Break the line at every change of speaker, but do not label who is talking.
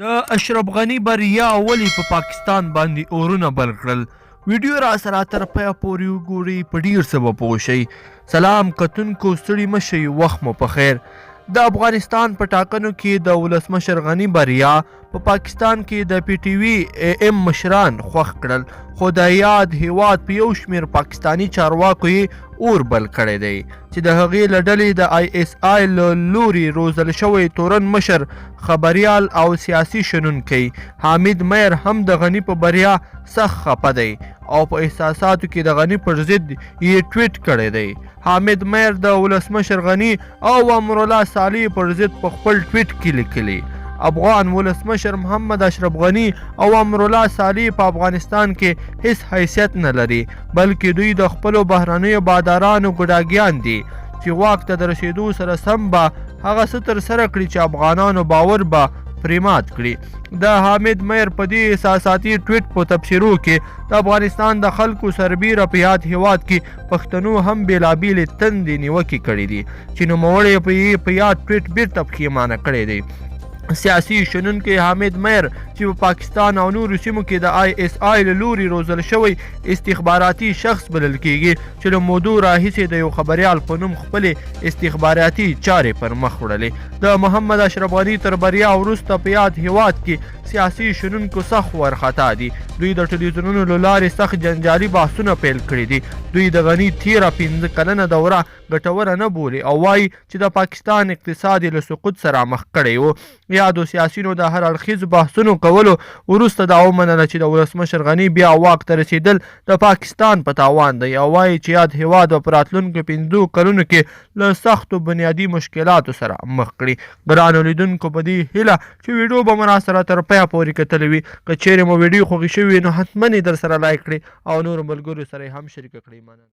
د اشرف غني بریا ولې په پاکستان باندې اورونه بل کړل. ویډیو را سره تر پایه پورې وګورئ، په ډیر څه به پوه شئ. سلام کتونکو، ستړي مه شئ، وخت مو په خیر. د افغانستان په ټاکنو کې د ولسمشر غني بریا په پاکستان کې د پی ټی وي ام مشران خوښ کړل، خو د یاد هیواد په یو شمېر پاکستاني چارواکو یې اور بل کړی دی چې د هغې له ډلې د آی اس آی له لوري روزل شوی تورن مشر، خبریال او سیاسي شنونکی حامد میر هم د غني په بریا سخت خفه دی او په احساساتو کې د غني پر ضد یې ټویټ کړی دی. حامد میر د ولسمشر غني او امرالله صالح پر ضد په خپل ټویټ کې لیکلي: افغان ولسمشر محمد اشرف غني او امرالله صالح په افغانستان کې هیڅ حیثیت نه لري، بلکې دوی د خپلو بهرنیو بادارانو ګډاګیان دي چې واک ته د رسیدو سره سم به هغه څه ترسره کړي چې افغانانو باور به پرې مات کړي. د حامد میر په دې احساساتي ټویټ په تبصرو کې د افغانستان د خلکو سربیره په یاد هیواد کې پښتنو هم بېلابېلې تندې نیوکې کړي دي چې نوموړی په یاد ټویټ بیرته پښیمانه کړی دی. سیاسي شنونکی حامد میر چې په پاکستان او نورو سیمو کې د آی اس آی له لوري روزل شوی استخباراتي شخص بلل کیږي، چې له مودو راهیسې د یو خبریال په نوم خپلې استخباراتي چارې پر مخ وړلې. د محمد اشرف غني تر بریا وروسته په یاد هیواد کې سیاسي شنونکو سخت وارخطا دي. دوی د ټلویزیونونو له لارې سخت جنجالي بحثونه پیل کړي دي. دوی د غني تیره 15 کلنه دوره ګټوره نه بولي او وایي چې د پاکستان اقتصاد له سقوط سره مخ کړی و. یادو سیاسینو د هر اړخیزو بحثونو کولو وروسته دا ومنله چې د ولسمشر غني بیا واک ته رسیدل د پاکستان په تاوان دی او وایي چې یاد هیواد په راتلونکو 15 کلونو کې له سختو بنیادي مشکلاتو سره مخ کړي. ګرانو لیدونکو، په دې هیله چې ویډیو به مو راسره تر پایه پورې کتلی وي. که چیرې مو ویډیو خوښې شوي وي نو حتما یې در سره لایک کړئ او نورو ملګرو سره یې هم شریکه کړئ. مننه.